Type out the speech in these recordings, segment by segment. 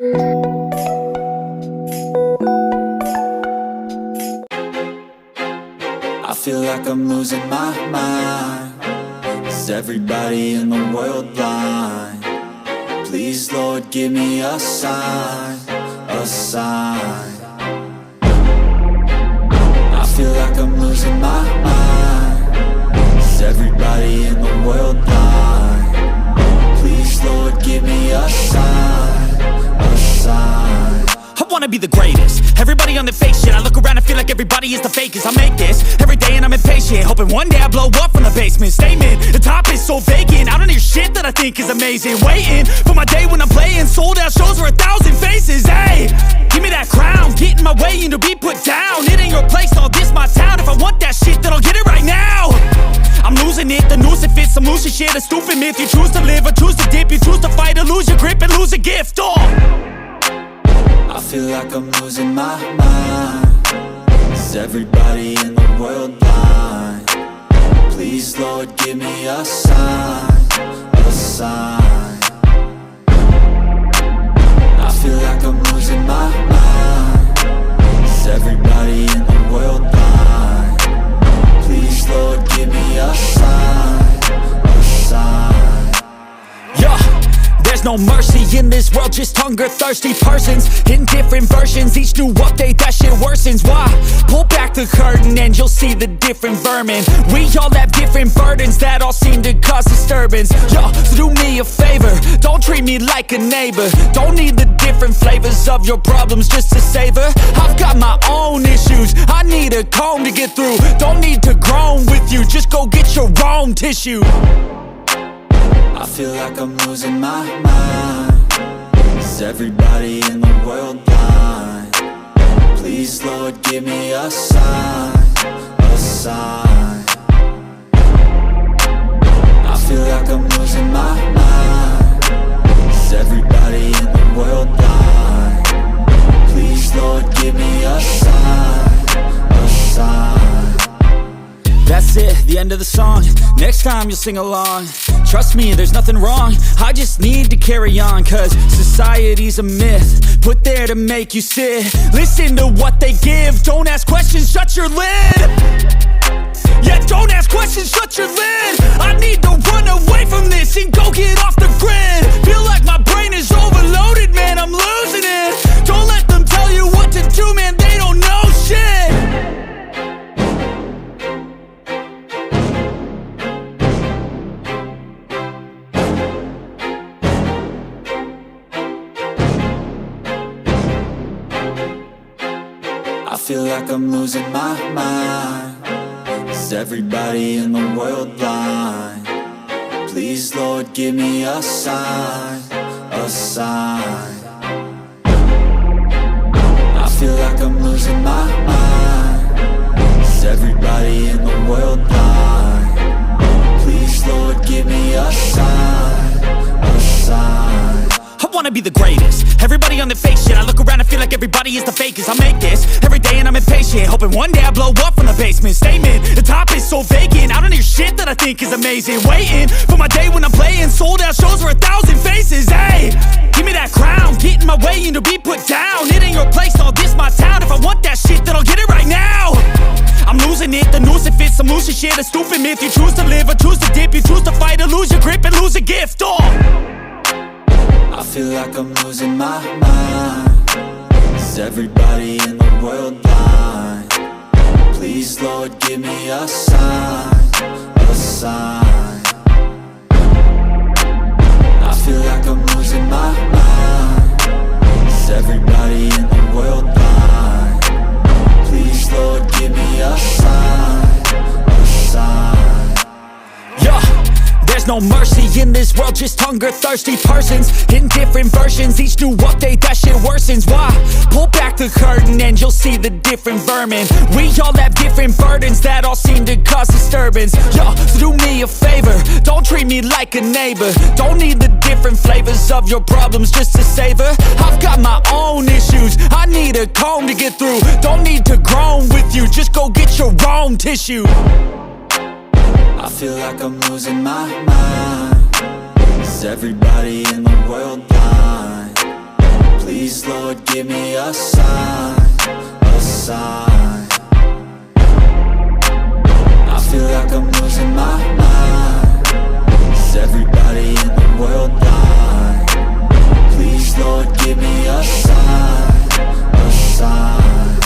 I feel like I'm losing my mind. Is everybody in the world blind? Please, Lord, give me a sign, a sign. I feel like I'm losing my mind. Is everybody in the world blind? Please, Lord, give me a sign, a sign. I wanna be the greatest. Everybody on their fake shit. I look around and feel like everybody is the fakest. I make this every day and I'm impatient, hoping one day I blow up from the basement. Statement, the top is so vacant. I don't hear shit that I think is amazing. Waiting for my day when I'm playing sold out shows for 1,000 faces. Hey, give me that crown, get in my way and to be put down. It ain't your place, all this my town. If I want that shit, then I'll get it right now. I'm losing it, the noose it fits. I'm losing shit, a stupid myth. You choose to live or choose to dip. You choose to fight or lose your grip and lose a gift. I feel like I'm losing my mind. Is everybody in the world blind? Please, Lord, give me a sign, a sign. I feel like I'm losing my mind. Is everybody in the world blind? Please, Lord, give me a sign, a sign. Yeah. There's no mercy in this world, just hunger-thirsty persons in different versions. Each new update, that shit worsens. Why? Pull back the curtain and you'll see the different vermin. We all have different burdens that all seem to cause disturbance. Yo, so do me a favor, don't treat me like a neighbor. Don't need the different flavors of your problems just to savor. I've got my own issues, I need a comb to get through. Don't need to groan with you, just go get your own tissue. I feel like I'm losing my mind. Is everybody in the world blind? Please, Lord, give me a sign, a sign. I feel like I'm losing my mind. Is everybody in the world blind? Please, Lord, give me a sign, a sign. That's it, the end of the song. Next time you'll sing along. Trust me, there's nothing wrong. I just need to carry on, cause society's a myth put there to make you sit. Listen to what they give. Don't ask questions, shut your lid. Yeah, don't ask questions, shut your lid. I need to run away from this and go get off the grid. Feel like my brain is overloaded, man, I'm losing it. Don't let them tell you what to do, man, they don't know shit. I feel like I'm losing my mind. Is everybody in the world blind? Please, Lord, give me a sign, a sign. I feel like I'm losing my mind. Is everybody in the world blind? Please, Lord, give me a sign, a sign. I wanna be the greatest. Everybody on their fake shit. I look around and feel like everybody is the fakest. I make this every day and I'm impatient, hoping one day I blow up from the basement. Statement, the top is so vacant. I don't hear shit that I think is amazing. Waiting for my day when I'm playing sold out shows for 1,000 faces. Hey, give me that crown, get in my way and to be put down. It ain't your place, all this my town. If I want that shit, then I'll get it right now. I'm losing it, the noose it fits. I'm losing shit, a stupid myth. You choose to live or choose to dip. You choose to fight or lose your grip and lose a gift. I feel like I'm losing my mind. Is everybody in the world blind? Please, Lord, give me a sign, a sign. I feel like I'm losing my mind. Is everybody in the world blind? Please, Lord, give me a sign, a sign. Yeah. There's no mercy in this world, just hunger-thirsty persons in different versions. Each new update, that shit worsens. Why? Pull back the curtain and you'll see the different vermin. We all have different burdens that all seem to cause disturbance. Yo, so do me a favor, don't treat me like a neighbor. Don't need the different flavors of your problems just to savor. I've got my own issues, I need a comb to get through. Don't need to groan with you, just go get your own tissue. I feel like I'm losing my mind. Is everybody in the world blind? Please Please, Lord, give me a sign, a sign. I feel like I'm losing my mind. Is everybody in the world blind? Please, Lord, give me a sign, a sign.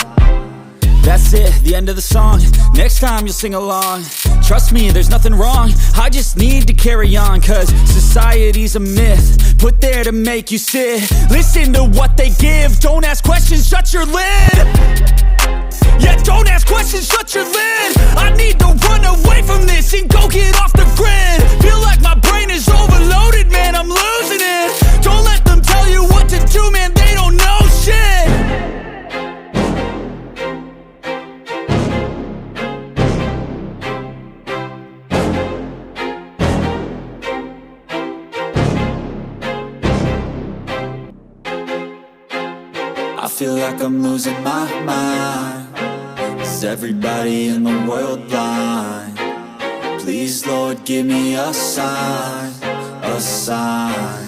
That's it, the end of the song. Next time you'll sing along. Trust me, there's nothing wrong. I just need to carry on, cause society's a myth, put there to make you sit. Listen to what they give. Don't ask questions, shut your lid. Yeah, don't ask questions, shut your lid. I need to run away from this and go get off the grid. Feel like my brain is overloaded, man, I'm losing it. Don't let them tell you what to do, man, they don't know shit. I feel like I'm losing my mind. Is everybody in the world blind? Please, Lord, give me a sign, a sign.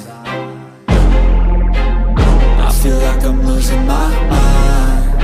I feel like I'm losing my mind.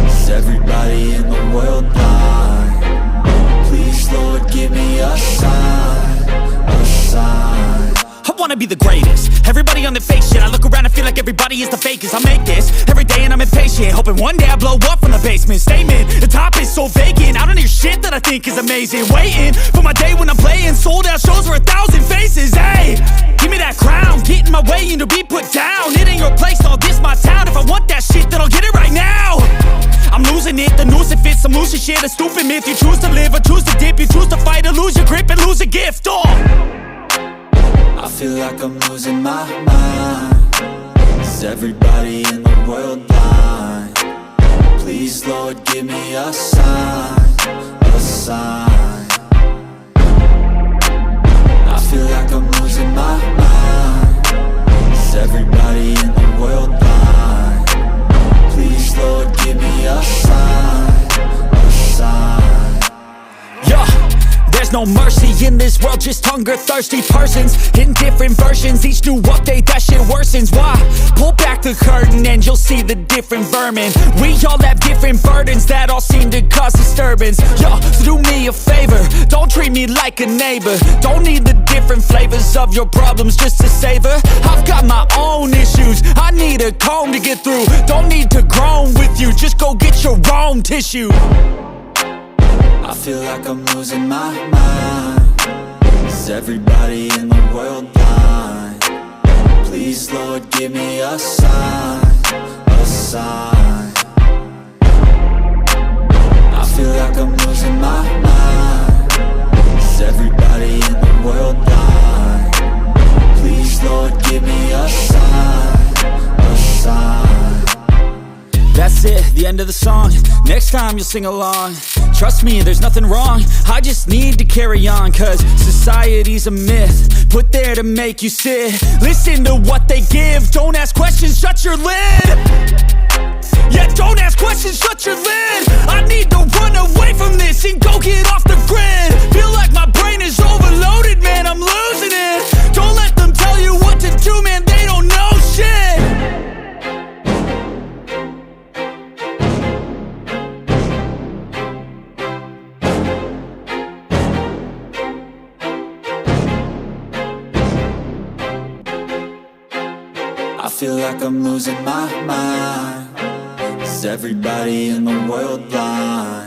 Is everybody in the world blind? Please, Lord, give me a sign, a sign. I wanna be the greatest. Everybody on the fake shit. I look around and feel like everybody is the fakest. I make this every day and I'm impatient, hoping one day I blow up from the basement. Statement, the top is so vacant. I don't hear shit that I think is amazing. Waiting for my day when I'm playing sold out shows for 1,000 faces. Hey, give me that crown, get in my way and to be put down. It ain't your place, all this my town. If I want that shit, then I'll get it right now. I'm losing it, the noose it fits. I'm losing shit, a stupid myth. You choose to live or choose to dip. You choose to fight or lose your grip and lose a gift. I feel like I'm losing my mind. Is everybody in the world blind? Please, Lord, give me a sign, a sign. I feel like I'm losing my mind. Is everybody in the world blind? Please, Lord, give me a sign, a sign. Yeah, there's no mercy in this world, just hunger-thirsty persons in different versions. Each new update, that shit worsens. Why? Pull back the curtain and you'll see the different vermin. We all have different burdens that all seem to cause disturbance. Yo, so do me a favor, don't treat me like a neighbor. Don't need the different flavors of your problems just to savor. I've got my own issues, I need a comb to get through. Don't need to groan with you, just go get your own tissue. I feel like I'm losing my mind. Is everybody in the world blind? Please, Lord, give me a sign, a sign. I feel like I'm losing my mind. Is everybody in the world blind? Please, Lord, give me a sign, a sign. That's it, the end of the song. Next time you'll sing along. Trust me, there's nothing wrong. I just need to carry on, cause society's a myth, put there to make you sit. Listen to what they give. Don't ask questions, shut your lid. Yeah, don't ask questions, shut your lid. I need to run away from this and go get off the grid. Feel like my brain is overloaded, man, I'm losing it. Don't let them tell you what to do, man, they don't know shit. I feel like I'm losing my mind. Is everybody in the world blind?